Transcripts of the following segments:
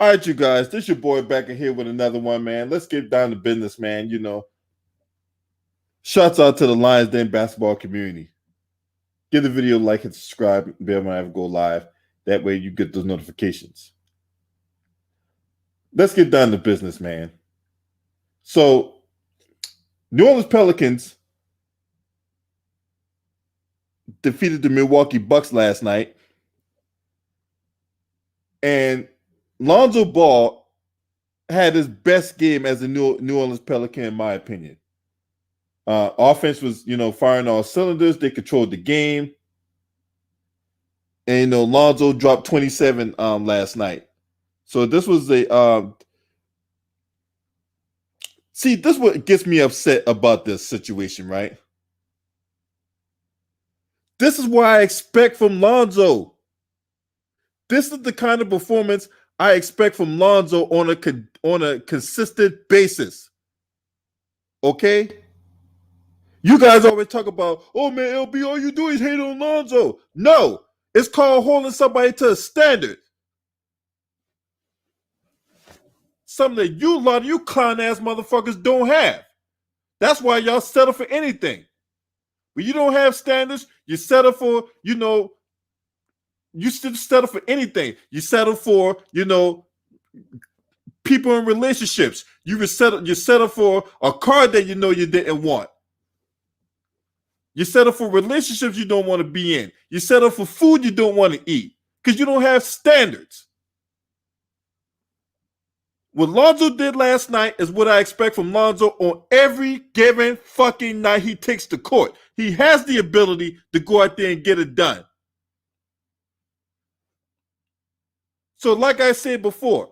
All right, you guys, this your boy back in here with another one, man. Let's get down to business, man. Shouts out to the Lions Den basketball community. Give the video a like and subscribe. Be able to go live. That way you get those notifications. Let's get down to business, man. So, New Orleans Pelicans defeated the Milwaukee Bucks last night. And Lonzo Ball had his best game as a New Orleans Pelican, in my opinion. Offense was, firing all cylinders. They controlled the game. And, Lonzo dropped 27 last night. So this was this is what gets me upset about this situation, right? This is what I expect from Lonzo. This is the kind of performance I expect from Lonzo on a consistent basis. Okay? You guys always talk about, oh man, LB, all you do is hate on Lonzo. No, it's called holding somebody to a standard. Something that a lot of you clown ass motherfuckers don't have. That's why y'all settle for anything. When you don't have standards, you settle for, you still settle for anything. You settle for, people in relationships. You settle for a car that you didn't want. You settle for relationships you don't want to be in. You settle for food you don't want to eat because you don't have standards. What Lonzo did last night is what I expect from Lonzo on every given fucking night he takes the court. He has the ability to go out there and get it done. So like I said before,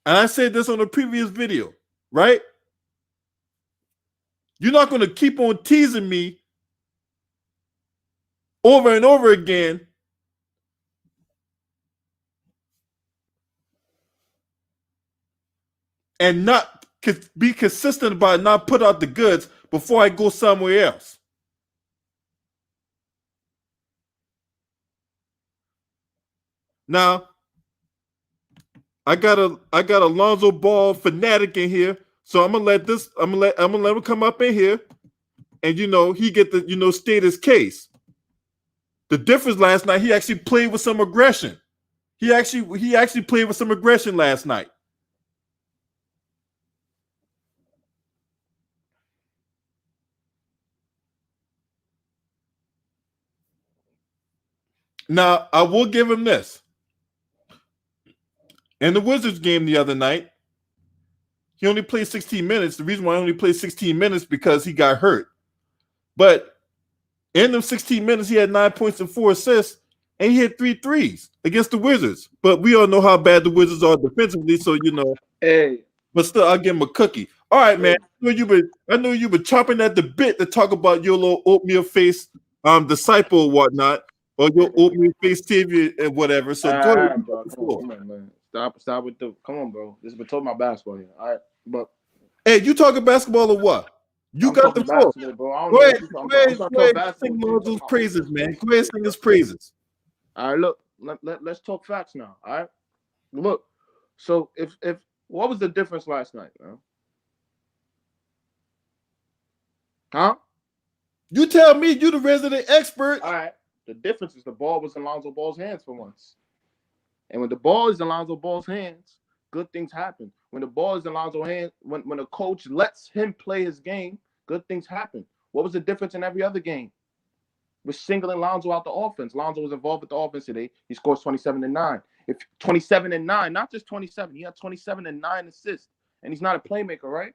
and I said this on a previous video, right? You're not going to keep on teasing me over and over again and not be consistent about not put out the goods before I go somewhere else. Now, I got a Lonzo Ball fanatic in here, so I'm gonna let him come up in here, and he get the state his case. The difference last night, he actually played with some aggression. He actually played with some aggression last night. Now, I will give him this. In the Wizards game the other night, he only played 16 minutes. The reason why he only played 16 minutes because he got hurt. But in them 16 minutes, he had 9 points and 4 assists, and he hit 3 threes against the Wizards. But we all know how bad the Wizards are defensively, so Hey. But still, I'll give him a cookie. All right, man. I know you been chopping at the bit to talk about your little oatmeal face disciple or whatnot, or your oatmeal face savior and whatever. So go ahead, bro. Come on, man. Stop with the. Come on, bro. This is talking about basketball here. All right, but hey, you talking basketball or what? I'm got the floor. Go ahead, sing Lonzo's praises, man. Go ahead, sing his praises. All right, look. Let's talk facts now. All right, look. So if what was the difference last night, man? Huh? You tell me. You the resident expert. All right. The difference is the ball was in Lonzo Ball's hands for once. And when the ball is in Lonzo Ball's hands, good things happen. When the ball is in Lonzo's hands, when a coach lets him play his game, good things happen. What was the difference in every other game? We're singling Lonzo out the offense. Lonzo was involved with the offense today. He scores 27 and 9. If 27 and 9, not just 27, he had 27 and 9 assists. And he's not a playmaker, right?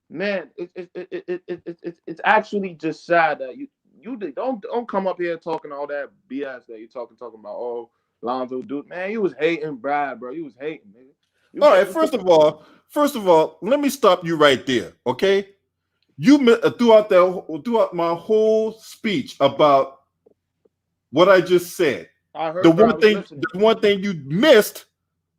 Man, it's actually just sad that you don't come up here talking all that BS that you're talking about. Oh, Lonzo, dude, man, you was hating Brad, bro. You was hating, nigga. All right, first of all, let me stop you right there, okay? You throughout my whole speech about what I just said. I heard the one thing you missed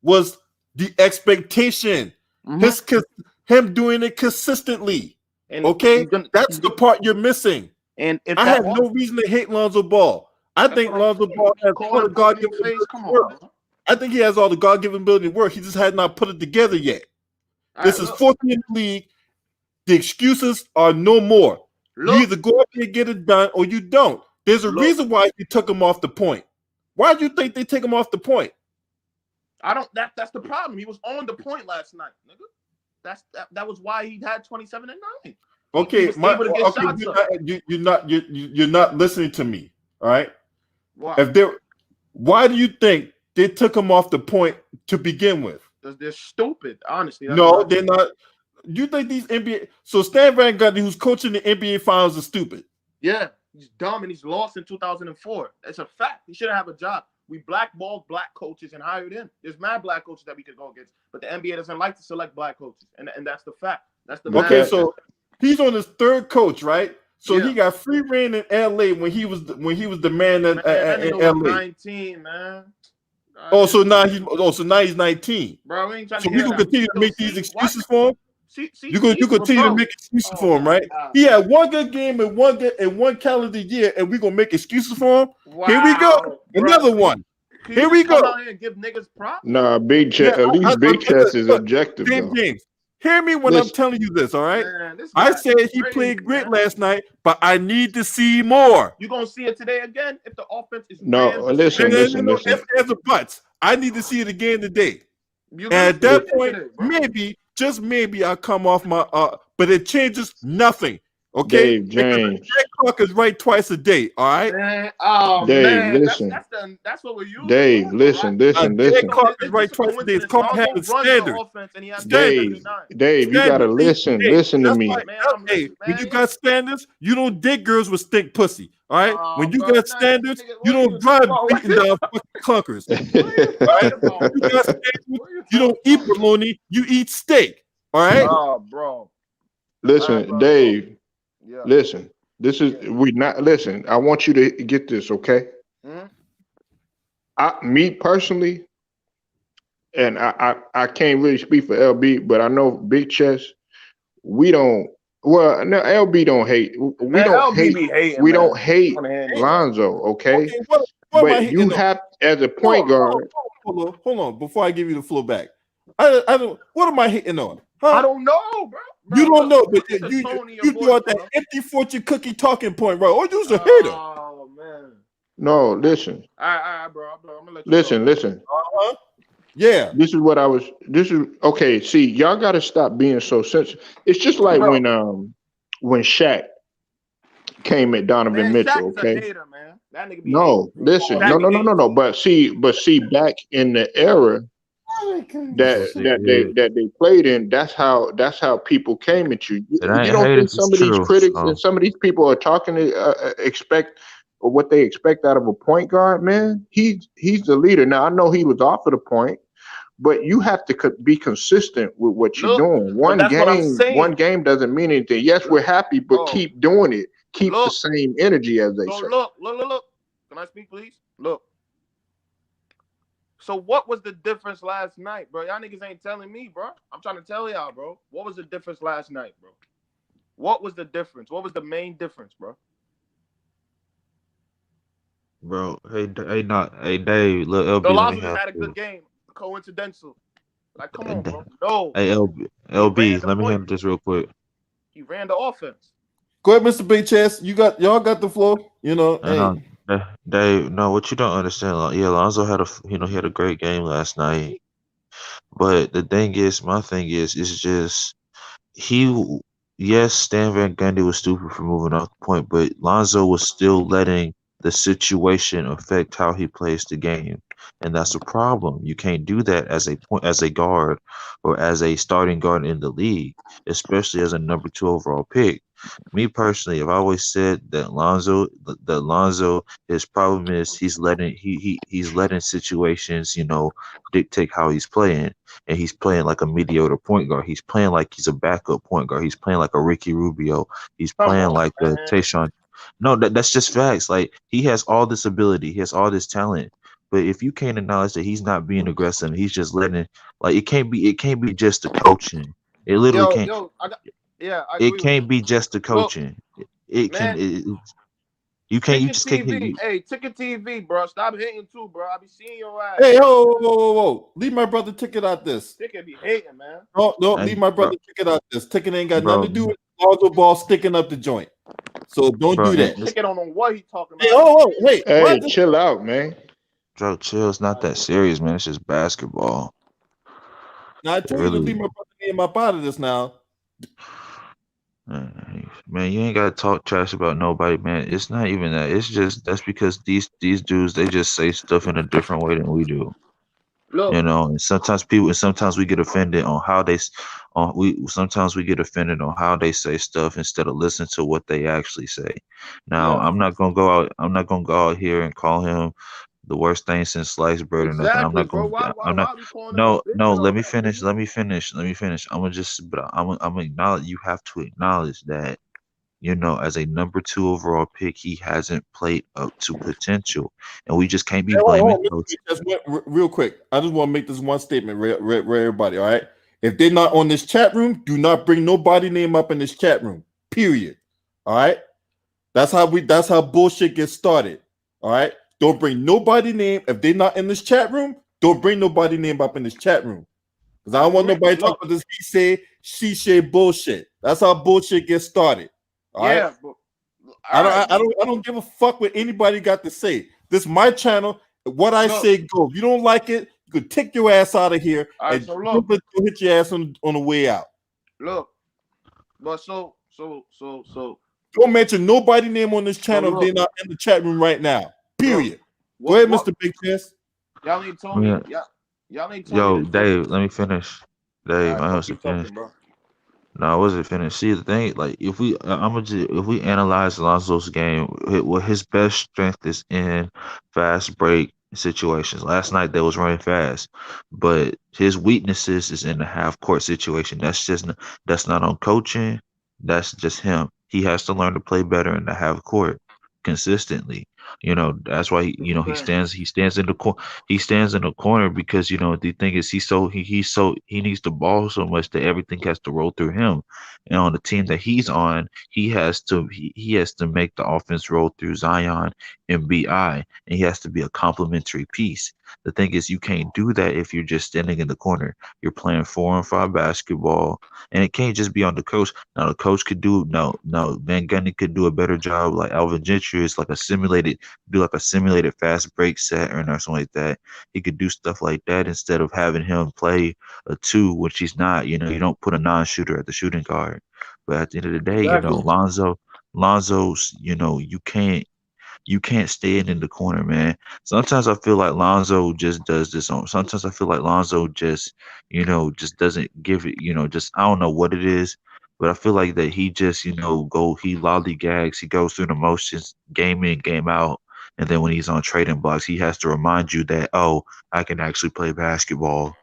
was the expectation. Mm-hmm. Him doing it consistently. Okay, that's the part you're missing. And if I have no reason to hate Lonzo Ball. I think Lonzo Ball has put God. Come on, I think he has all the God-given ability to work. He just had not put it together yet. This is fourth in the league. The excuses are no more. You either go up here and get it done or you don't. There's a reason why he took him off the point. Why do you think they take him off the point? I don't. That's the problem. He was on the point last night, nigga. That was why he had 27 and 9. Okay, you're not listening to me. All right. Why? Why do you think they took him off the point to begin with? Because they're stupid. Honestly, no, they're not. You think these NBA? So Stan Van Gundy, who's coaching the NBA Finals, is stupid? Yeah, he's dumb and he's lost in 2004. It's a fact. He shouldn't have a job. We blackballed black coaches and hired in. There's mad black coaches that we could go against, but the NBA doesn't like to select black coaches, and that's the fact. That's the okay. So he's on his third coach, right? So he got free reign in LA when he was the man in LA. 19, man. So now he's 19. Bro, we ain't trying so to we gonna continue to make these excuses for him. You continue to make excuses for him, right? God. He had one good game in one calendar year, and we gonna make excuses for him. Wow, here we go, another one. Here we go. Out here and give niggas props? Nah, Big Chest. At least Big Chest is objective. James, hear me when I'm telling you this. All right. Man, I said he played great last night, but I need to see more. You gonna see it today again if the offense is listen. If there's a but, I need to see it again today. And at that point, maybe. Just maybe I come off my but it changes nothing. Okay, Dave, James. That clock is right twice a day. All right. Man, Dave, man, listen. That's what we're using. Dave, listen. That clock is right twice a day. It's called having standards. Dave, you gotta listen. Listen to me. Hey, when you got standards, you don't dig girls with stink pussy. All right. When you got standards, you don't drive beating down fucking clunkers. Right? You got standards, you don't eat bologna, you eat steak. All right. Oh, bro. Listen, Dave. Yeah. Listen. This is listen. I want you to get this, okay? Me personally, and I can't really speak for LB, but I know Big Chest. We don't. Well, no, LB don't hate. We don't hate Lonzo, okay? But you have as a point guard. Hold on. Before I give you the floor back, I don't. What am I hitting on? Huh? I don't know, bro. You don't know, but you brought that empty fortune cookie talking point, right? Or you're a hater. Oh man. No, listen. All right, bro. I'm gonna let you listen. Yeah. This is okay. See, y'all gotta stop being so sensitive. It's just like when Shaq came at Donovan Mitchell, Shaq's okay? A hater, man. That nigga listen. No. But see, back in the era that they played in, that's how people came at you. You don't think some of these critics and some of these people are talking to expect or what they expect out of a point guard, man? He's the leader. Now I know he was off of the point, but you have to be consistent with what you're doing. One game doesn't mean anything. Yes, we're happy, but keep doing it. Keep the same energy, as they say. Look. Can I speak, please? Look. So what was the difference last night, bro? Y'all niggas ain't telling me, bro. I'm trying to tell y'all, bro. What was the difference last night, bro? What was the difference? What was the main difference, bro? Bro, hey Dave, look, LB. The Lonzos had a good game. Coincidental. Like, come on, bro. No. Hey, LB, let me handle this real quick. He ran the offense. Go ahead, Mr. Big Chest. Y'all got the floor. You know, Dave, no, what you don't understand, yeah, Lonzo had he had a great game last night. But the thing is, my thing is just yes, Stan Van Gundy was stupid for moving off the point, but Lonzo was still letting the situation affect how he plays the game. And that's a problem. You can't do that as a guard or as a starting guard in the league, especially as a number 2 overall pick. Me personally, I've always said that Lonzo, his problem is he's letting situations, dictate how he's playing, and he's playing like a mediocre point guard. He's playing like he's a backup point guard. He's playing like a Ricky Rubio. He's playing like a Tayshaun. No, that's just facts. Like, he has all this ability, he has all this talent. But if you can't acknowledge that he's not being aggressive, he's just letting, like, it can't be just the coaching. It literally can't. I it can't be just the coaching. It can. You can't. You Ticket just can't. TV. Hey, Ticket TV, bro. Stop hating too, bro. I be seeing your ass. Hey, whoa. Leave my brother Ticket out this. Ticket be hating, man. No, leave my brother Ticket out this. Ticket ain't got bro, nothing to do with Lonzo Ball sticking up the joint. So don't do that. Ticket don't know what he talking about. Hey, chill out, man. Bro, chill. It's not that serious, man. It's just basketball. Now I told you to leave my brother name up out of this now. Man, you ain't gotta talk trash about nobody, man. It's not even that. It's just that's because these dudes, they just say stuff in a different way than we do. Look. You know, and sometimes we get offended on how they sometimes we get offended on how they say stuff instead of listening to what they actually say. Now, I'm not gonna go out here and call him the worst thing since sliced bread or nothing. I'm not going. No. Let me finish. I'm gonna acknowledge. You have to acknowledge that, you know, as a number 2 overall pick, he hasn't played up to potential, and we just can't be blaming coach. Real quick, I just want to make this one statement, everybody. All right, if they're not on this chat room, do not bring nobody name up in this chat room. Period. All right, that's how bullshit gets started. All right. Don't bring nobody name. If they're not in this chat room, don't bring nobody name up in this chat room. Because I don't want nobody talking about this he say, she say bullshit. That's how bullshit gets started. All right? But I don't give a fuck what anybody got to say. This is my channel. What I say goes. If you don't like it, you could take your ass out of here and hit your ass on the way out. Look, but so don't mention nobody name on this channel if they're not in the chat room right now. Period. Go ahead, Mr. Big Chest. Y'all ain't told me. Y'all ain't told me. Yo, Dave, let me finish. Dave, I have to finish. No, I wasn't finished. See, the thing, like, if we analyze Lonzo's game, what his best strength is in fast break situations. Last night they was running fast, but his weaknesses is in the half court situation. That's not on coaching. That's just him. He has to learn to play better in the half court consistently. You know, that's why he stands in the corner because, you know, the thing is he needs the ball so much that everything has to roll through him. And on the team that he's on, he has to make the offense roll through Zion and BI, and he has to be a complementary piece. The thing is, you can't do that if you're just standing in the corner. You're playing 4-on-5 basketball, and it can't just be on the coach. Now the coach could Van Gundy could do a better job, like Alvin Gentry is like a simulated fast break set or something like that. He could do stuff like that instead of having him play a 2, which he's not. You know, you don't put a non-shooter at the shooting guard. But at the end of the day, you know, Lonzo's, you know, you can't stay in the corner, man. Sometimes I feel like Lonzo just does this on. Sometimes I feel like Lonzo just, you know, just doesn't give it, you know, just I don't know what it is, but I feel like that he just, you know, he lollygags, he goes through the motions, game in, game out, and then when he's on trading blocks, he has to remind you that, oh, I can actually play basketball.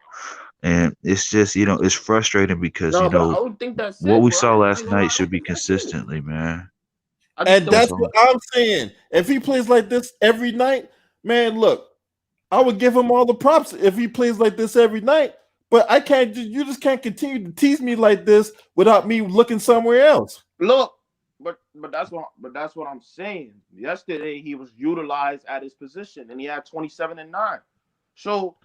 And it's just, you know, it's frustrating because, you know, what we saw last night should be consistently, man. And that's what I'm saying. If he plays like this every night, man, look, I would give him all the props if he plays like this every night. But I can't. You just can't continue to tease me like this without me looking somewhere else. Look, but that's what I'm saying. Yesterday he was utilized at his position and he had 27 and 9. So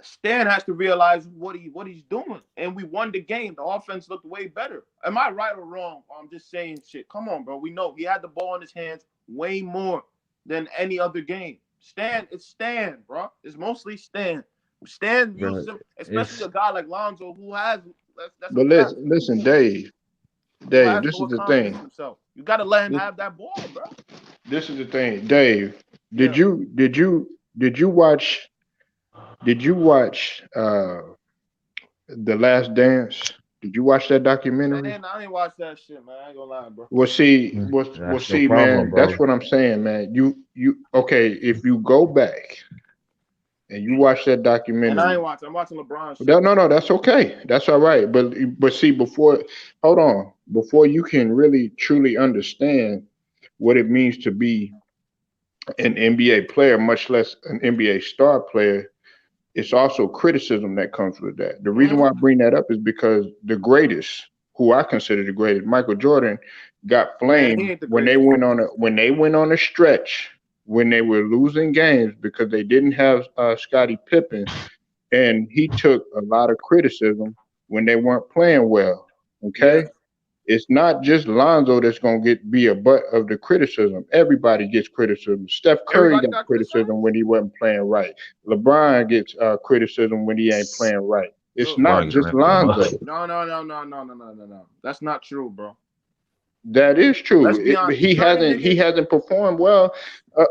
Stan has to realize what he's doing, and we won the game. The offense looked way better. Am I right or wrong? I'm just saying shit. Come on, bro. We know he had the ball in his hands way more than any other game. It's Stan, bro. It's mostly Stan. Stan uses him, especially a guy like Lonzo who has. But listen, Dave. This is the thing. Himself. You got to let him have that ball, bro. This is the thing, Dave. Did you watch? Did you watch The Last Dance? Did you watch that documentary? I didn't watch that shit, man. I ain't gonna lie, bro. Well, see, man, that's what I'm saying, man. You okay? If you go back and you watch that documentary, and I ain't watching. I'm watching LeBron. Shit. No, that's okay. That's all right. But see, before you can really truly understand what it means to be an NBA player, much less an NBA star player, it's also criticism that comes with that. The reason why I bring that up is because the greatest, who I consider the greatest, Michael Jordan, got flamed when they went on a stretch, when they were losing games because they didn't have Scottie Pippen, and he took a lot of criticism when they weren't playing well. Okay. Yeah. It's not just Lonzo that's gonna be a butt of the criticism. Everybody gets criticism. Steph Curry got criticism when he wasn't playing right. LeBron gets criticism when he ain't playing right. It's not just Lonzo. No. That's not true, bro. That is true. He hasn't performed well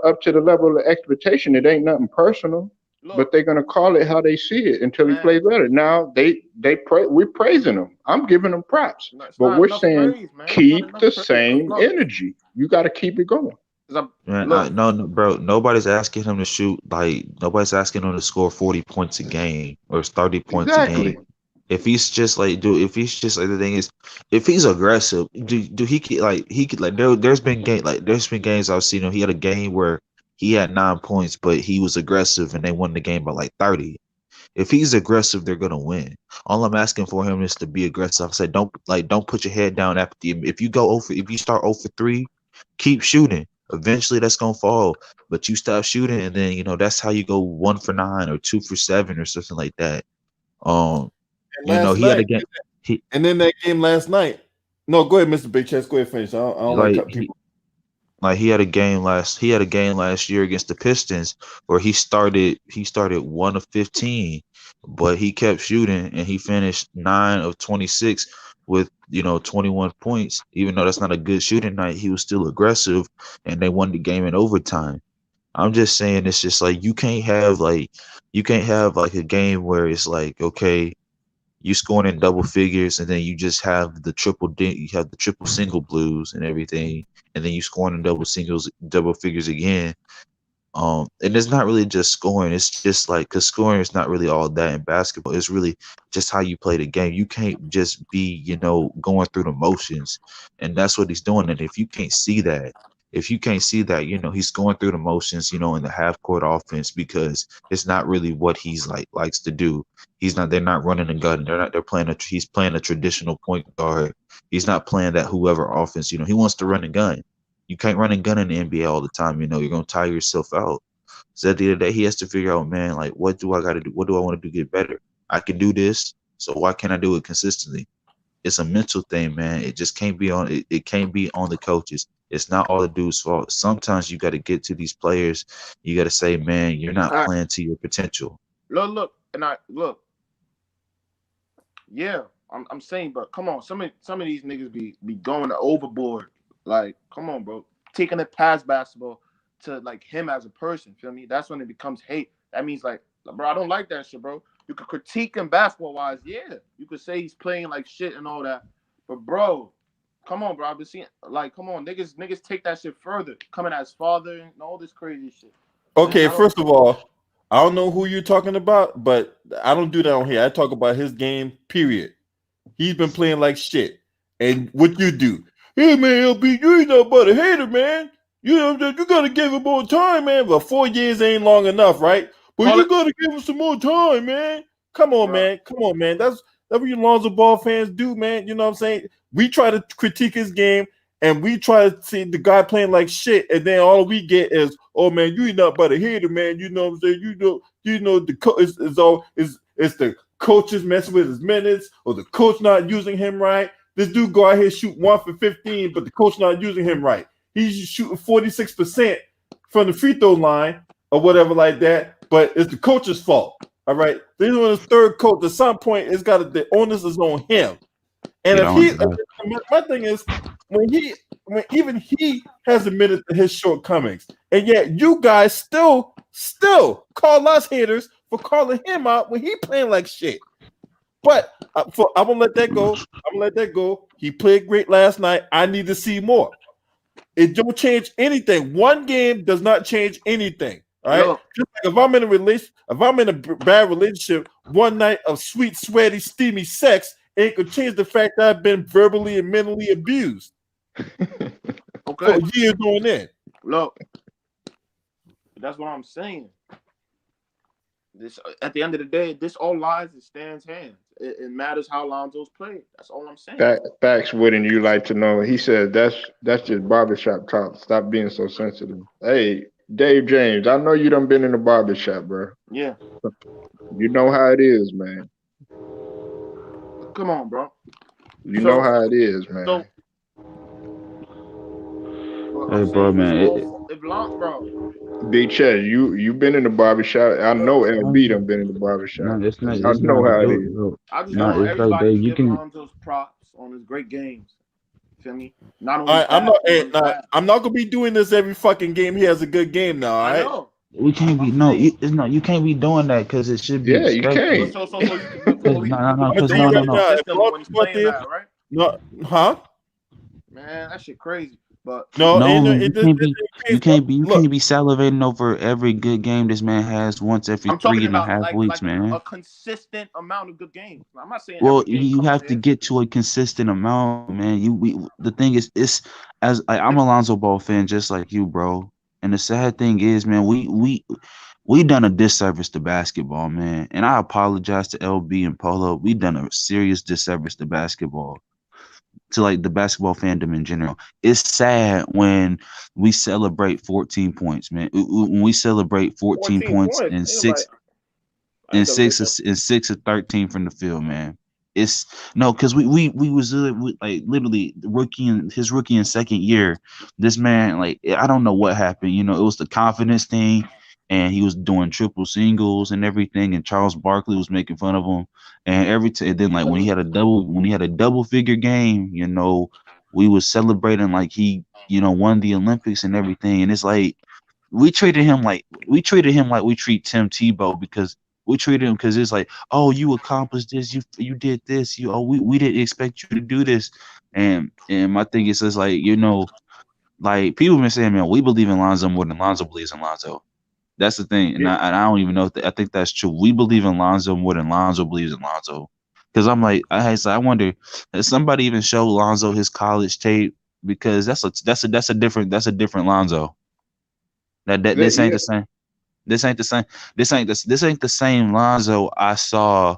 up to the level of expectation. It ain't nothing personal. Look, but they're gonna call it how they see it until he plays better. Now we're praising him. I'm giving him props, but we're saying keep the same energy. You got to keep it going. Man, no, bro. Nobody's asking him to shoot nobody's asking him to score 40 points a game or 30 points a game. If he's just like, the thing is, if he's aggressive, there's been games I've seen him. He had a game where he had 9 points, but he was aggressive and they won the game by like 30. If he's aggressive, they're gonna win. All I'm asking for him is to be aggressive. I said, don't put your head down after if you start 0 for 3, keep shooting. Eventually that's gonna fall. But you stop shooting and then that's how you go 1 for 9 or 2 for 7 or something like that. He had a game. And then that game last night. No, go ahead, Mr. Big Chest. Go ahead, finish. I don't like cut people. He had a game last year against the Pistons where he started 1 of 15, but he kept shooting and he finished 9 of 26 with 21 points. Even though that's not a good shooting night, he was still aggressive and they won the game in overtime. I'm just saying it's just like you can't have a game where it's like, okay, you scoring in double figures and then you just have the triple single blues and everything, and then you scoring in double figures again. And it's not really just scoring. It's just like, because scoring is not really all that in basketball. It's really just how you play the game. You can't just be, going through the motions, and that's what he's doing. And if you can't see that, he's going through the motions, in the half court offense, because it's not really what he's likes to do. They're not running a gun. He's playing a traditional point guard. He's not playing that whoever offense, he wants to run a gun. You can't run a gun in the NBA all the time. You're going to tire yourself out. So at the end of the day, he has to figure out, man, like, what do I got to do? What do I want to do to get better? I can do this. So why can't I do it consistently? It's a mental thing, man. It just can't be on. It can't be on the coaches. It's not all the dude's fault. Sometimes you got to get to these players. You got to say, man, you're not playing to your potential. Look. Yeah, I'm saying, but come on, some of these niggas be going overboard. Like, come on, bro, taking it past basketball to like him as a person. Feel me? That's when it becomes hate. That means like, bro, I don't like that shit, bro. You could critique him basketball wise, yeah. You could say he's playing like shit and all that, but bro, come on, bro. I've been seeing, like, come on, niggas take that shit further. Coming as father and all this crazy shit. Okay, first of all, I don't know who you're talking about, but I don't do that on here. I talk about his game, period. He's been playing like shit. And what you do? Hey, man, LB, you ain't nothing but a hater, man. You know what I'm saying? You got to give him more time, man. But 4 years ain't long enough, right? But you got to give him some more time, man. Come on, man. Come on, man. That's what you Lonzo Ball fans do, man. You know what I'm saying? We try to critique his game, and we try to see the guy playing like shit, and then all we get is, oh, man, you ain't nothing but a hater, man. You know what I'm saying? You know the it's the coaches messing with his minutes, or the coach not using him right. This dude go out here shoot 1 for 15, but the coach not using him right. He's shooting 46% from the free throw line or whatever like that, but it's the coach's fault. All right. This is his third coach. At some point, the onus is on him. And my thing is, when even he has admitted to his shortcomings, and yet you guys still call us haters for calling him out when he playing like shit. But I'm gonna let that go. He played great last night. I need to see more. It don't change anything. One game does not change anything. All right. No. Just like if I'm in a bad relationship, one night of sweet, sweaty, steamy sex ain't gonna change the fact that I've been verbally and mentally abused. Okay. For years on end. Look, that's what I'm saying. This at the end of the day, this all lies in Stan's hands. It matters how Lonzo's played. That's all I'm saying. Facts, wouldn't you like to know? He said that's just barbershop talk. Stop being so sensitive. Hey, Dave James, I know you done been in the barbershop, bro. Yeah. You know how it is, man. Come on, bro. You know how it is, man. So, hey, bro, man. Bro. Big Chess, you been in the barbershop. I know LB done been in the barbershop. No, it's not. I know how it is. I just want everybody to give Lonzo's props on his great games. Feel me? Not only I'm not gonna be doing this every fucking game. He has a good game now. All right. I know. We can't be you can't be doing that because it should be. Yeah, you can't. So you can no. Right? No, huh? Man, that shit crazy. But you can't be salivating over every good game this man has once every 3.5 weeks, man. A consistent amount of good games. I'm not saying. Well, you have to get to a consistent amount, man. The thing is, I'm a Lonzo Ball fan just like you, bro. And the sad thing is, man, we done a disservice to basketball, man. And I apologize to LB and Polo. We done a serious disservice to basketball. To like the basketball fandom in general. It's sad when we celebrate 14 points, man. When we celebrate 14 points and 6 of 13 from the field, man. It's no, because we was like literally his rookie and second year. This man, like, I don't know what happened. You know, it was the confidence thing. And he was doing triple singles and everything, and Charles Barkley was making fun of him. And then like when he had a double figure game, you know, we was celebrating like he, you know, won the Olympics and everything. And it's like we treated him like we treat Tim Tebow, because we treated him because it's like, oh, you accomplished this, you did this, we didn't expect you to do this. And my thing is just like, you know, like people been saying, man, we believe in Lonzo more than Lonzo believes in Lonzo. That's the thing, and I don't even know if I think that's true. We believe in Lonzo more than Lonzo believes in Lonzo, because I'm like, I wonder, does somebody even show Lonzo his college tape? Because that's a different Lonzo. This ain't the same. This ain't the same Lonzo I saw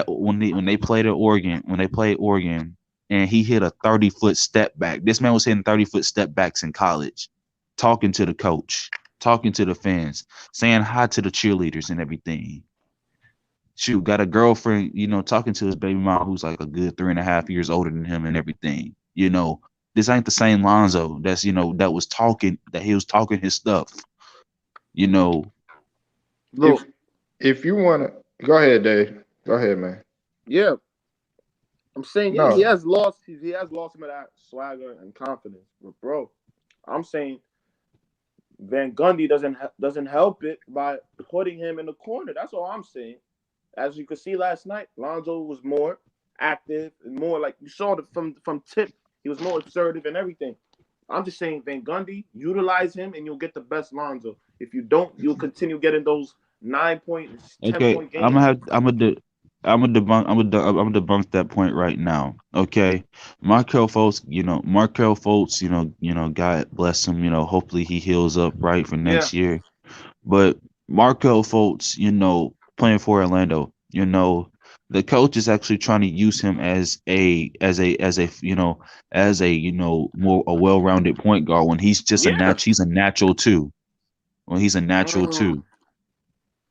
when they played at Oregon. When they played Oregon, and he hit a 30-foot step back. This man was hitting 30-foot step backs in college, talking to the coach, talking to the fans, saying hi to the cheerleaders and everything. Shoot, got a girlfriend, you know, talking to his baby mom who's like a good 3.5 years older than him and everything. You know, this ain't the same Lonzo that's, you know, that he was talking his stuff. You know. Look, if you want to, go ahead, Dave. Go ahead, man. Yeah. I'm saying he has lost some of that swagger and confidence. But bro, I'm saying Van Gundy doesn't help it by putting him in the corner. That's all I'm saying. As you could see last night, Lonzo was more active and more like you saw from tip. He was more assertive and everything. I'm just saying, Van Gundy, utilize him and you'll get the best Lonzo. If you don't, you'll continue getting those 9-point, 10-point games. I'm gonna debunk that point right now. Okay, Markelle Fultz, you know, God bless him. You know, hopefully he heals up right for next year. But Markelle Fultz, you know, playing for Orlando, you know, the coach is actually trying to use him as a more a well-rounded point guard when he's just he's a natural too. Well, he's a natural too,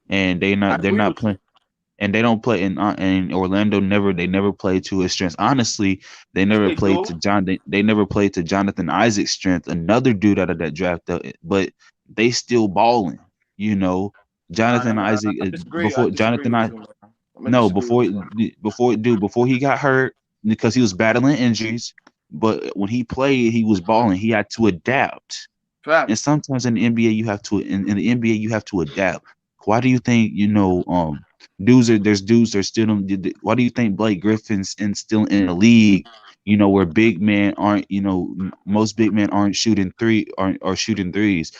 and they're not playing. And they don't play in Orlando. They never played to his strengths. Honestly, they never played to They never played to Jonathan Isaac's strength. Another dude out of that draft, but they still balling. You know, Jonathan Isaac before he got hurt because he was battling injuries. But when he played, he was balling. He had to adapt. Fact. And sometimes in the NBA, you have to. In the NBA, you have to adapt. Why do you think there's dudes that are still why do you think Blake Griffin's still in the league, you know, where big men aren't, you know, most big men aren't shooting threes?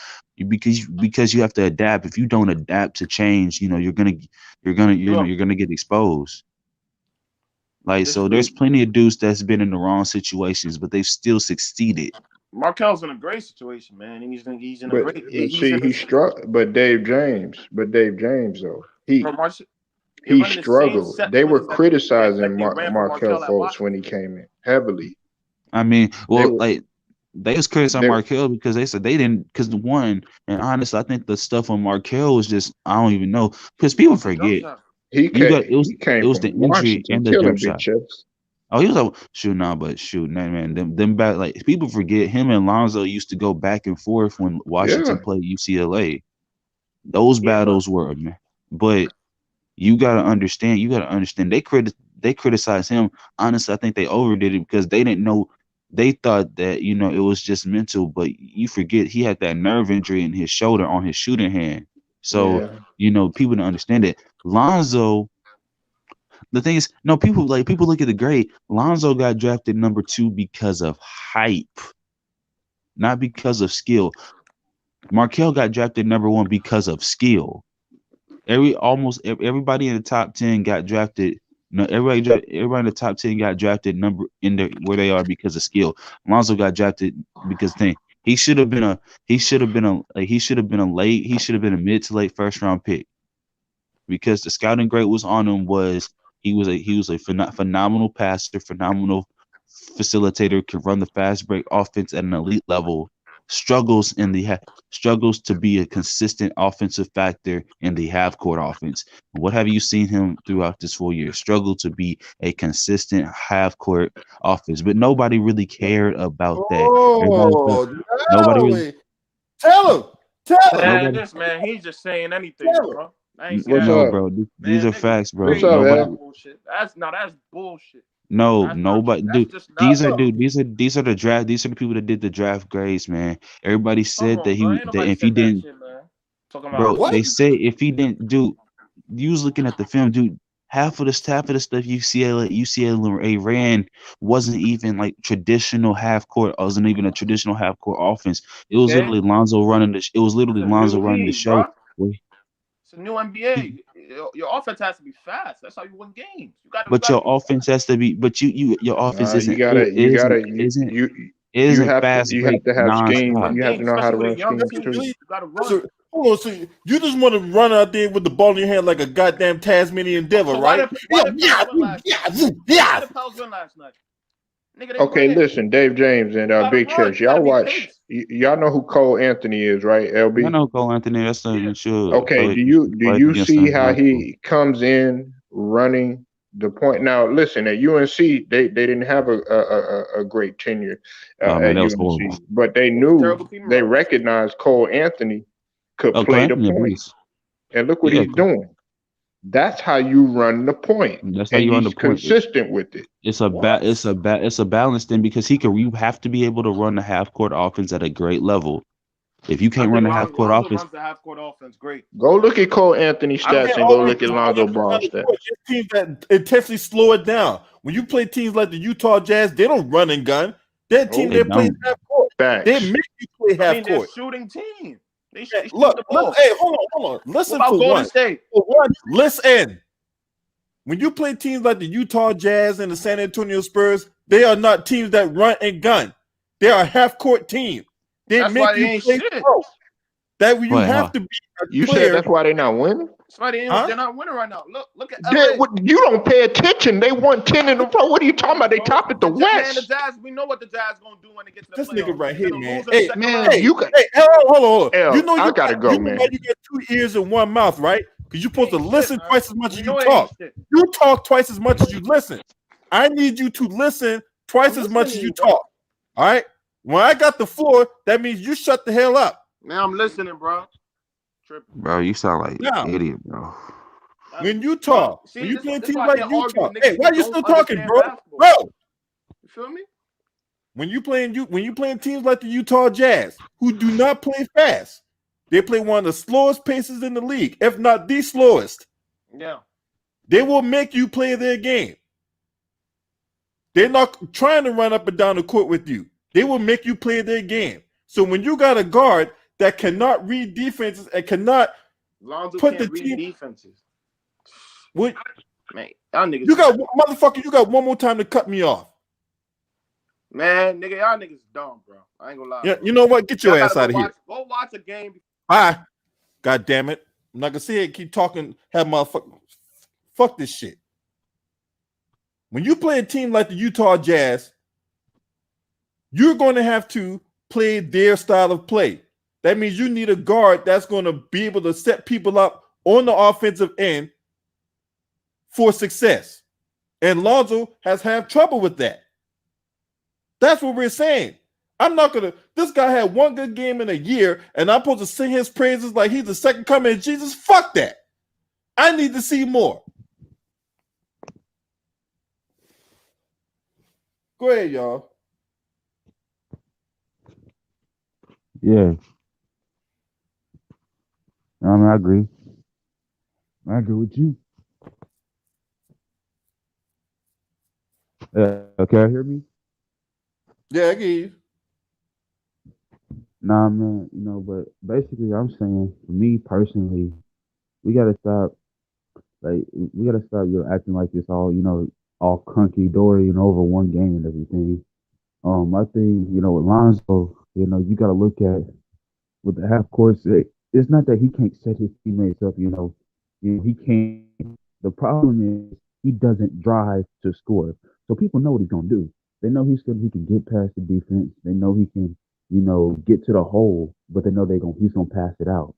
Because you have to adapt. If you don't adapt to change, you know, you're gonna get exposed. Like, so there's plenty of dudes that's been in the wrong situations, but they've still succeeded. Markelle's in a great situation, man. He's in a great. He struck. But Dave James though, he struggled. They were criticizing Markelle Fultz when he came in heavily. I mean, well, they was criticizing Markelle because they said they didn't. Because one, and honestly, I think the stuff on Markelle was just I don't even know because people forget. It was the injury and the jump shot. Oh, he was like shooting, man. Them back like people forget him and Lonzo used to go back and forth when Washington played UCLA. Those battles were, man. But you gotta understand. They criticized him. Honestly, I think they overdid it because they didn't know. They thought that it was just mental, but you forget he had that nerve injury in his shoulder on his shooting hand. So people don't understand it. Lonzo. The thing is, people look at the grade. Lonzo got drafted number 2 because of hype, not because of skill. Markelle got drafted number 1 because of skill. Almost everybody in the top 10 got drafted. Everybody in the top 10 got drafted where they are because of skill. Lonzo got drafted because he should have been a mid to late first round pick because the scouting grade was on him he was a phenomenal passer, phenomenal facilitator, could run the fast break offense at an elite level. Struggles to be a consistent offensive factor in the half court offense. What have you seen him throughout this full year? Struggle to be a consistent half court offense, but nobody really cared about that. Nobody really. Tell him. This man, he's just saying anything, bro. Bro. These are facts, bro. What's up, bullshit. That's bullshit. Nobody, dude. These are the draft. These are the people that did the draft grades, man. Everybody said that if he didn't, bro. They say if he didn't do, you was looking at the film, dude. Half of the stuff UCLA ran wasn't even like traditional half court. Wasn't even a traditional half court offense. It was literally Lonzo running the. It was literally Lonzo running the show. It's a new NBA. Your offense has to be fast. That's how you win games. Your offense has to be. But your offense isn't. You have to have scheme. You have to know how to run scheme too. You got to run. Hold on, so you just want to run out there with the ball in your hand like a goddamn Tasmanian devil, right? Why the Pels win last night? Okay, listen, Dave James and Big Chess. Y'all watch. Y'all know who Cole Anthony is, right? LB. I know Cole Anthony. That's not even sure. Okay. Do you see how he comes in running the point? Now, listen, at UNC, they didn't have a great tenure at UNC, but they recognized Cole Anthony could play the point, and look what he's doing. That's how you run the point. That's how you run the point. Consistent with it. It's a balance thing because you have to be able to run the half court offense at a great level. If you can't run the half court offense, great. Go look at Cole Anthony stats and go look at Lonzo Ball stats. Teams that intentionally slow it down. When you play teams like the Utah Jazz, they don't run and gun. They're a team that plays half court. They make you play half court. They're shooting team. Look, hey, hold on. Listen for one. Listen. When you play teams like the Utah Jazz and the San Antonio Spurs, they are not teams that run and gun. They are a half-court team. They make you play pro. That you have to be a You player. said that's why they're not winning? That's why they're not winning right now. Look at you don't pay attention. They won 10 in a row. What are you talking about? They top at the West. The Jazz, we know what the Jazz going to do when they get to the This playoffs. nigga right here, man. Hey, hold on. You know I gotta go, man. You got 2 ears and 1 mouth, right? Because you're supposed to listen twice as much as you talk. You talk twice as much as you listen. I need you to listen twice as much as you talk. All right? When I got the floor, that means you shut the hell up. Now I'm listening, bro. Bro, you sound like an idiot, bro. When you talk, when you play teams like you talk. Hey, why are you still talking, bro? Bro, you feel me? When you playing teams like the Utah Jazz, who do not play fast, they play one of the slowest paces in the league, if not the slowest. Yeah, they will make you play their game. They're not trying to run up and down the court with you. They will make you play their game. So when you got a guard that cannot read defenses and cannot Lonzo put can't the team defenses. What? Man, y'all niggas. You got one more time to cut me off. Man, nigga, y'all niggas dumb, bro. I ain't gonna lie. Yeah, bro. you know what? Get your ass out of watch, here. Go watch a game. Bye. God damn it. I'm not gonna sit here and keep talking, have motherfucker. Fuck this shit. When you play a team like the Utah Jazz, you're going to have to play their style of play. That means you need a guard that's going to be able to set people up on the offensive end for success. And Lonzo has had trouble with that. That's what we're saying. I'm not going to, this guy had one good game in a year, and I'm supposed to sing his praises like he's the second coming of Jesus. Fuck that. I need to see more. Go ahead, y'all. Yeah. I agree. I agree with you. Okay, hear me? Yeah, I get you. Nah, man, but basically I'm saying, for me personally, we gotta stop, acting like this all hunky dory and over one game and everything. I think, with Lonzo, you gotta look at with the half court set. It's not that he can't set his teammates up, he can't. The problem is he doesn't drive to score. So people know what he's gonna do. They know he can get past the defense. They know he can, get to the hole, but they know he's gonna pass it out.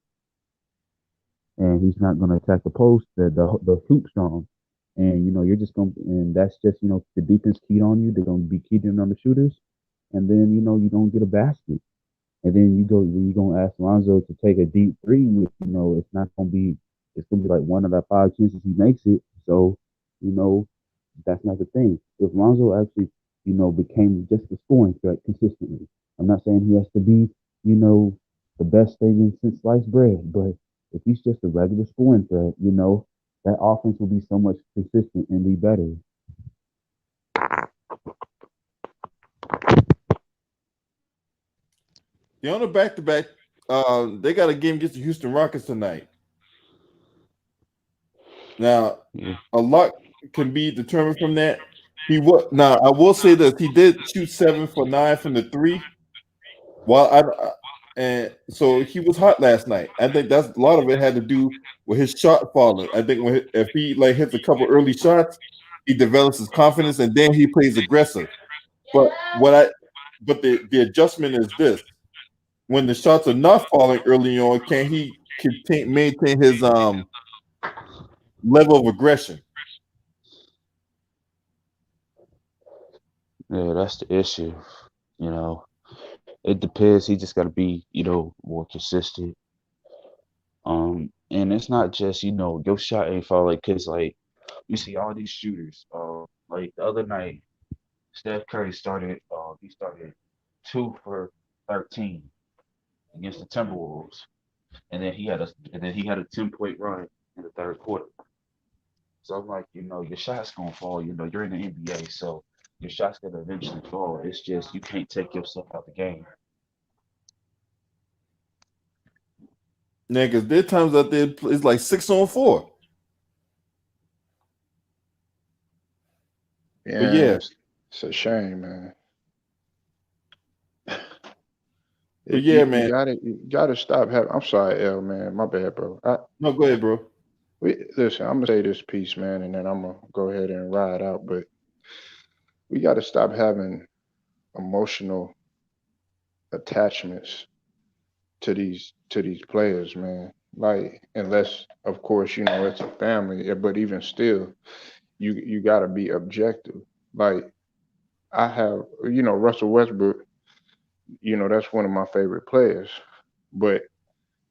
And he's not gonna attack the post, the hoop strong. And you're just gonna, and that's just, the defense keyed on you. They're gonna be keyed in on the shooters, and then you don't get a basket. And then you're gonna ask Lonzo to take a deep three, which it's gonna be like 1 out of 5 chances he makes it. So, that's not the thing. If Lonzo actually, became just a scoring threat consistently, I'm not saying he has to be, the best thing since sliced bread, but if he's just a regular scoring threat, that offense will be so much consistent and be better. Yeah, on the back-to-back, they got a game against the Houston Rockets tonight. Now, a lot can be determined from that. Now, I will say this: he did shoot 7 for 9 from the three. And so he was hot last night. I think that's a lot of it had to do with his shot falling. I think if he hits a couple early shots, he develops his confidence and then he plays aggressive. But the adjustment is this: when the shots are not falling early on, can he maintain his level of aggression? Yeah, that's the issue. It depends. He just got to be, more consistent. And it's not just, your shot ain't falling because, you see all these shooters. Like the other night, Steph Curry started 2 for 13 against the Timberwolves, and then he had a 10-point run in the third quarter. So I'm like, your shot's gonna fall. You're in the NBA, so your shot's gonna eventually fall. It's just you can't take yourself out the game. Yeah, because there are times out there it's like 6 on 4. Yeah, but yeah, it's a shame, man. But yeah, man, you gotta stop having. I'm sorry, L, man. My bad, bro. No, go ahead, bro. Listen, I'm gonna say this piece, man, and then I'm gonna go ahead and ride out. But we gotta stop having emotional attachments to these players, man. Like, unless, of course, it's a family. But even still, you gotta be objective. Like, I have, Russell Westbrook. That's one of my favorite players. But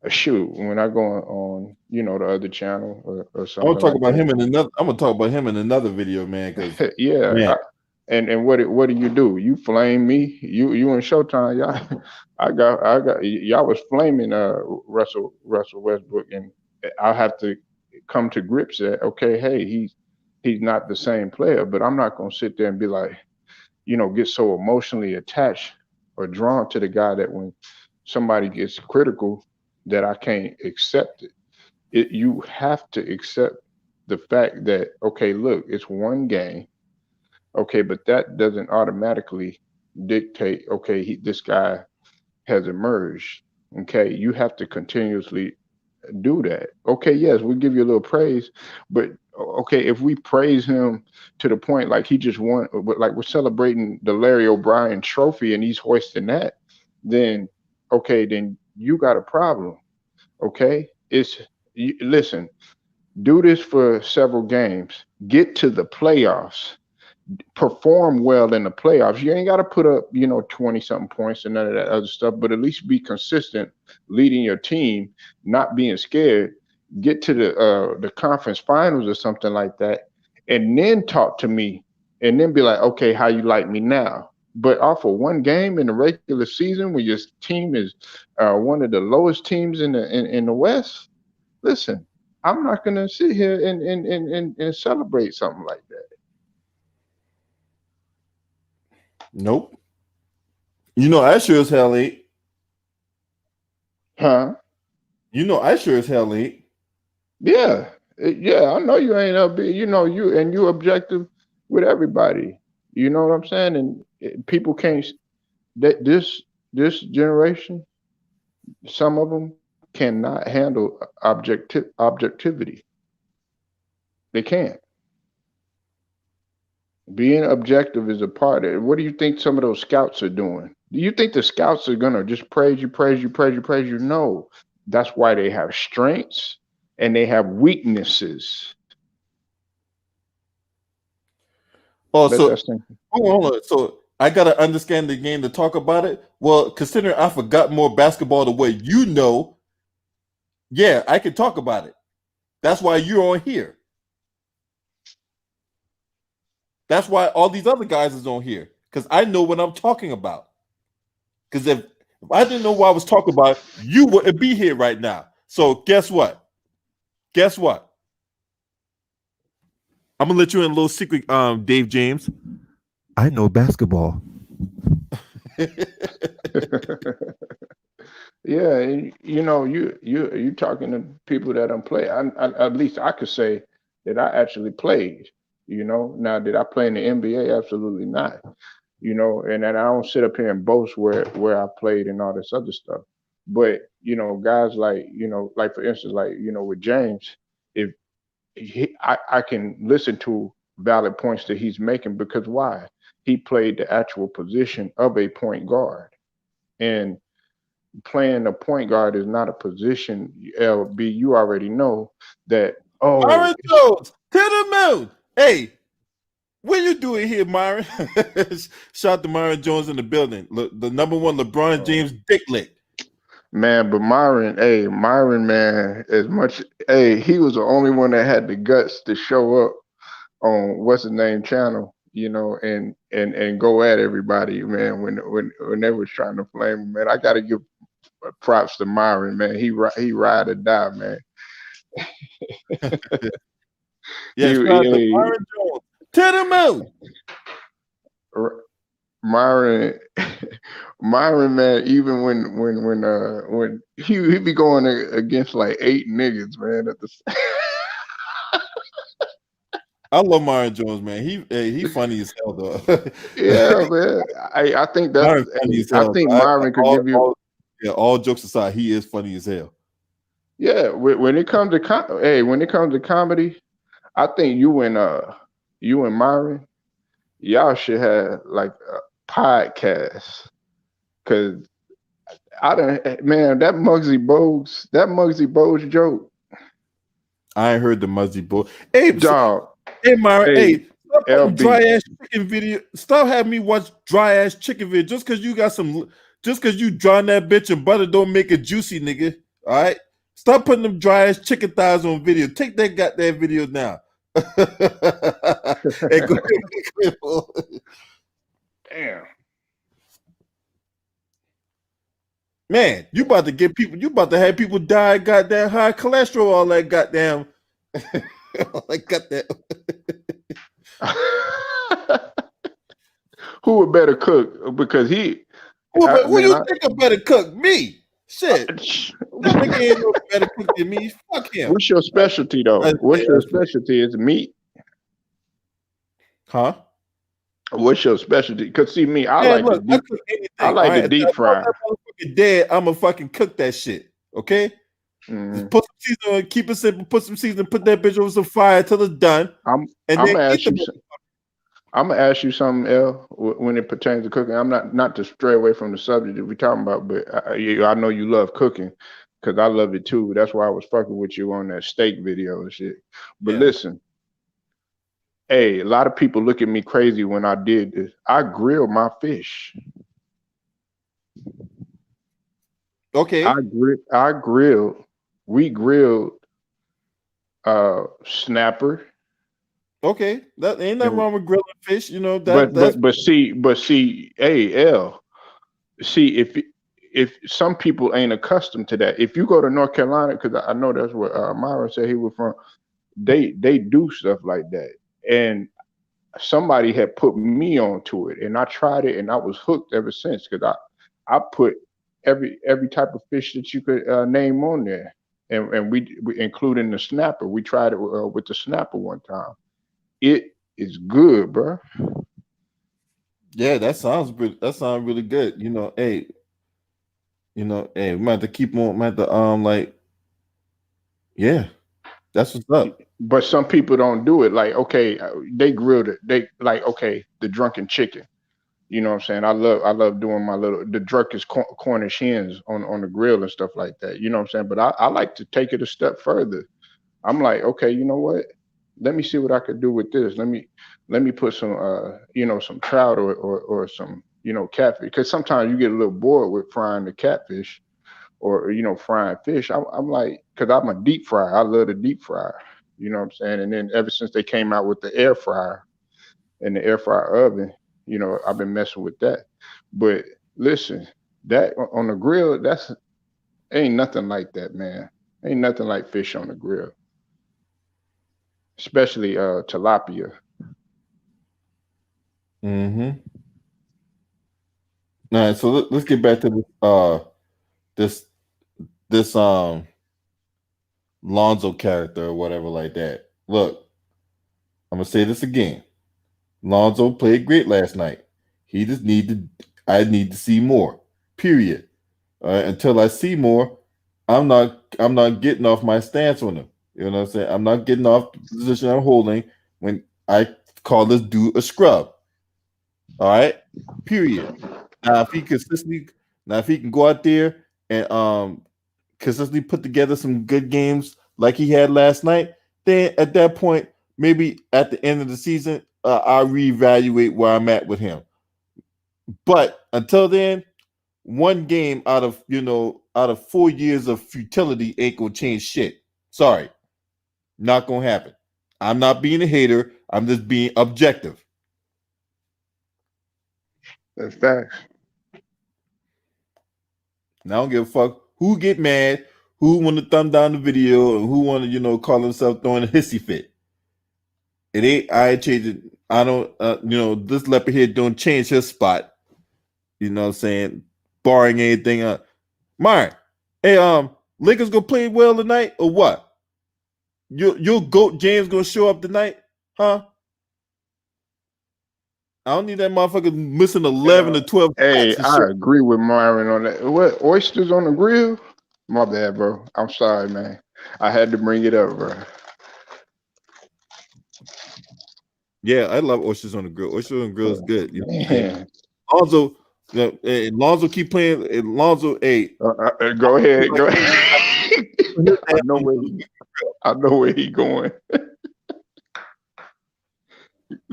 shoot, when I go on, the other channel or something I'm gonna talk like about that. him in another. I'm gonna talk about him in another video, man. Because yeah, man. And what do you do? You flame me. You and Showtime, y'all. I got y'all was flaming Russell Westbrook, and I have to come to grips that okay, hey, he's not the same player, but I'm not gonna sit there and be like, get so emotionally attached or drawn to the guy that when somebody gets critical that I can't accept it. You have to accept the fact that okay, look, it's one game. Okay, but that doesn't automatically dictate, okay, this guy has emerged. Okay, you have to continuously do that. Okay, yes, we give you a little praise, but okay, if we praise him to the point like he just won, like we're celebrating the Larry O'Brien trophy and he's hoisting that, then okay, then you got a problem. Okay, listen, do this for several games, get to the playoffs, perform well in the playoffs. You ain't got to put up, 20 something points and none of that other stuff, but at least be consistent, leading your team, not being scared. Get to the conference finals or something like that, and then talk to me, and then be like, okay, how you like me now? But off of one game in the regular season, when your team is one of the lowest teams in the West, listen, I'm not gonna sit here and celebrate something like that. Nope. I sure as hell ain't. Huh? I sure as hell ain't. Yeah. Yeah, I know you ain't you objective with everybody. You know what I'm saying? And people can't this generation, some of them cannot handle objectivity. They can't. Being objective is a part of it. What do you think some of those scouts are doing? Do you think the scouts are gonna just praise you, praise you, praise you, praise you? No. That's why they have strengths and they have weaknesses. Oh, so hold on. So I gotta understand the game to talk about it. Well, considering I forgot more basketball the way yeah, I can talk about it. That's why you're on here. That's why all these other guys is on here, because I know what I'm talking about. Because if I didn't know what I was talking about, you wouldn't be here right now. So guess what? Guess what? I'm gonna let you in a little secret, Dave James. I know basketball. Yeah, you talking to people that don't play. At least I could say that I actually played. Now did I play in the NBA? Absolutely not. And then I don't sit up here and boast where I played and all this other stuff. But guys like like for instance, like with James, if I can listen to valid points that he's making, because why? He played the actual position of a point guard, and playing a point guard is not a position. LB, you already know that. Oh, Myron Jones to the moon. Hey, what you doing here, Myron? Shout out to Myron Jones in the building. The number one LeBron James dick lick. Man, but Myron, man, he was the only one that had the guts to show up on what's his name channel, and go at everybody, man, when they was trying to flame him, man. I gotta give props to Myron, man. He ride or die, man. Yeah, Myron Jones to the moon. Myron, man, even when he be going against like 8 niggas, man. I love Myron Jones, man. He funny as hell, though. Yeah, man. I think that's. I think Myron could give you. All jokes aside, he is funny as hell. Yeah, when it comes to comedy, I think you and Myron, y'all should have like a podcast, because that Muggsy Bogues joke. I ain't heard the Muggsy Bogues. Hey, dog. Hey, Myron. Hey, stop dry ass chicken video. Stop having me watch dry ass chicken video just because you drown that bitch in butter don't make it juicy, nigga. All right. Stop putting them dry ass chicken thighs on video. Take that goddamn video now. Hey, go ahead. Damn. Man, you about to have people die goddamn high cholesterol, all that goddamn all that goddamn. Who would better cook? Because who you think would better cook? Me. Shit. That nigga ain't no better cook than me. Fuck him. What's your specialty though? What's your specialty? Is meat? Huh? What's your specialty? Because see me, I Man, like the look, I deep. cook anything. I like the deep fry. That motherfucker dead, I'ma fucking cook that shit. Okay? Just put some seasoning, keep it simple, put some seasoning, put that bitch over some fire till it's done. I'm gonna ask you something, L, when it pertains to cooking. I'm not to stray away from the subject that we're talking about, but I know you love cooking because I love it too. That's why I was fucking with you on that steak video and shit. But listen, hey, a lot of people look at me crazy when I did this. I grilled my fish. Okay. We grilled snapper. Okay, that ain't nothing wrong with grilling fish, you know. But see, hey, L, see if some people ain't accustomed to that. If you go to North Carolina, because I know that's where Myron said he was from, they do stuff like that. And somebody had put me onto it, and I tried it, and I was hooked ever since. Because I put every type of fish that you could name on there, and we including the snapper. We tried it with the snapper one time. It is good, bro. Yeah, that sounds really good. You know, hey, we might have to keep on, might have to like, yeah, that's what's up. But some people don't do it. Like, okay, they grilled it. They like, okay, the drunken chicken. You know what I'm saying? I love doing the drunken Cornish hens on the grill and stuff like that. You know what I'm saying? But I like to take it a step further. I'm like, okay, you know what? Let me see what I could do with this. Let me put some some trout or some catfish, because sometimes you get a little bored with frying the catfish or frying fish. I'm like, because I'm a deep fryer. I love the deep fryer. You know what I'm saying? And then ever since they came out with the air fryer and the air fryer oven, I've been messing with that. But listen, that on the grill, that's ain't nothing like that, man. Ain't nothing like fish on the grill, especially tilapia. Mm-hmm. All right, so let's get back to this Lonzo character or whatever like that. Look, I'm gonna say this again. Lonzo played great last night. I need to see more. Period. Until I see more, I'm not getting off my stance on him. You know what I'm saying? I'm not getting off the position I'm holding when I call this dude a scrub. All right. Period. Now if he can go out there and consistently put together some good games like he had last night, then at that point, maybe at the end of the season, I'll reevaluate where I'm at with him. But until then, one game out of 4 years of futility ain't gonna change shit. Sorry, not gonna happen. I'm not being a hater. I'm just being objective. That's facts. And I don't give a fuck who get mad, who want to thumb down the video, and who want to call himself throwing a hissy fit. It ain't. I ain't changing. I don't. This leopard here don't change his spot. You know what I'm saying? Barring anything. Myron, hey, Lakers gonna play well tonight or what? Your goat James gonna show up tonight, huh? I don't need that motherfucker missing 11 or 12. Hey, I agree with Myron on that. What, oysters on the grill? My bad, bro. I'm sorry, man. I had to bring it up, bro. Yeah, I love oysters on the grill. Oysters on the grill is good. You know Lonzo keep playing. Lonzo, hey, go ahead. Go ahead. I know where he going.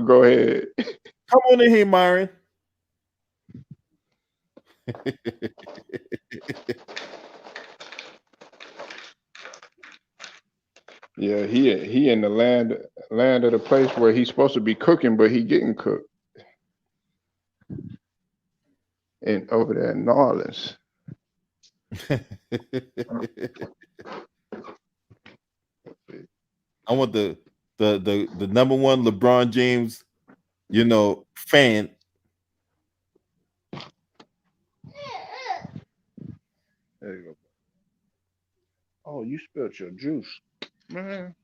Go ahead. Come on in here, Myron. Yeah, he in the land of the place where he's supposed to be cooking, but he getting cooked. And over there in New Orleans. I want the number one LeBron James, fan. There you go. Oh, you spilled your juice, man.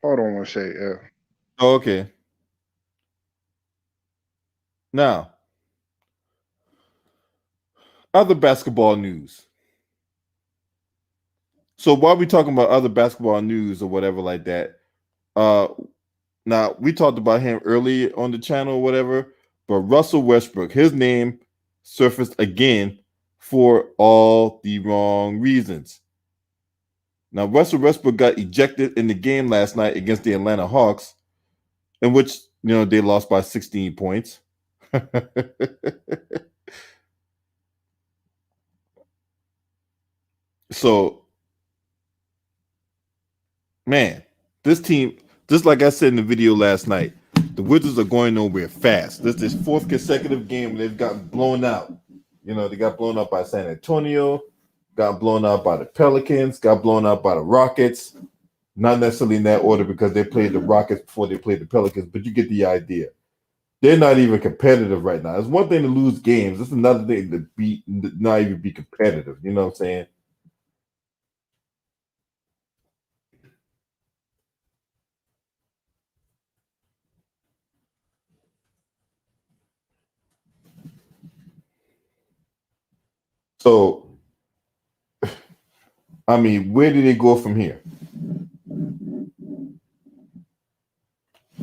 Hold on one second. Oh, okay. Now, other basketball news. So while we talking about other basketball news or whatever like that, now we talked about him early on the channel or whatever, but Russell Westbrook, his name surfaced again for all the wrong reasons. Now, Russell Westbrook got ejected in the game last night against the Atlanta Hawks, in which they lost by 16 points. So, man, this team, just like I said in the video last night, the Wizards are going nowhere fast. This is fourth consecutive game they've gotten blown out. They got blown out by San Antonio, got blown out by the Pelicans, got blown out by the Rockets. Not necessarily in that order because they played the Rockets before they played the Pelicans, but you get the idea. They're not even competitive right now. It's one thing to lose games. It's another thing to not even be competitive. You know what I'm saying? So, I mean, where do they go from here?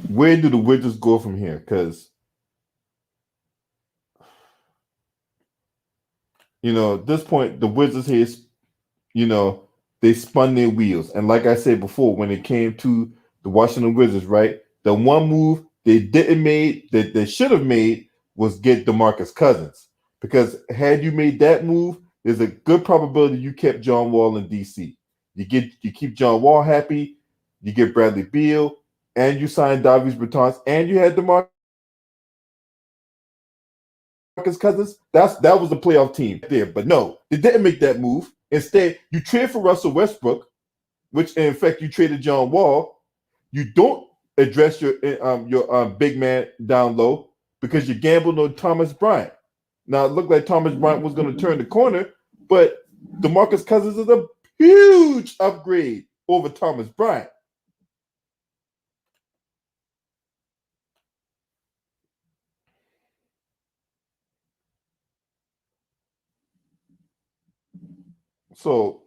Where do the Wizards go from here? Because, at this point, the Wizards here, they spun their wheels. And like I said before, when it came to the Washington Wizards, right, the one move they didn't make that they should have made was get DeMarcus Cousins. Because had you made that move, there's a good probability you kept John Wall in DC. You keep John Wall happy, you get Bradley Beal, and you signed Davis Bertans, and you had DeMarcus Cousins. That was the playoff team there. But no, they didn't make that move. Instead, you trade for Russell Westbrook, which in fact you traded John Wall. You don't address your big man down low because you gambled on Thomas Bryant. Now it looked like Thomas Bryant was going to turn the corner, but DeMarcus Cousins is a huge upgrade over Thomas Bryant. So,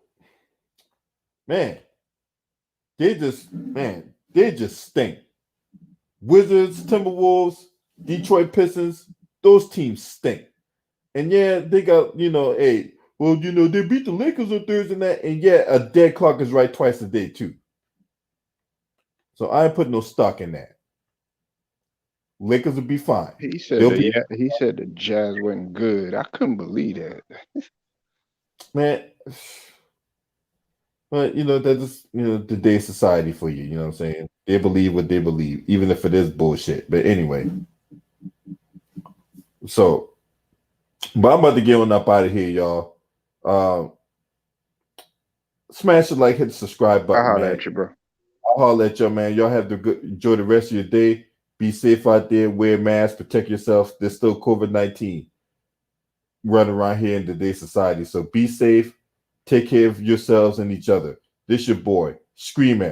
man, they just stink. Wizards, Timberwolves, Detroit Pistons, those teams stink. And yeah, they got, they beat the Lakers on Thursday night, and yeah, a dead clock is right twice a day too. So I ain't putting no stock in that. Lakers will be fine. He said the Jazz wasn't good. I couldn't believe that. Man, but that's today's society for you. You know what I'm saying? They believe what they believe, even if it is bullshit. But anyway, so, but I'm about to get on up out of here, y'all. Smash the like, hit the subscribe button. I'll holler at you, bro. I'll holler at y'all, man. Y'all have enjoy the rest of your day. Be safe out there. Wear masks. Protect yourself. There's still COVID-19 running around here in today's society. So be safe. Take care of yourselves and each other. This your boy. Scream at me.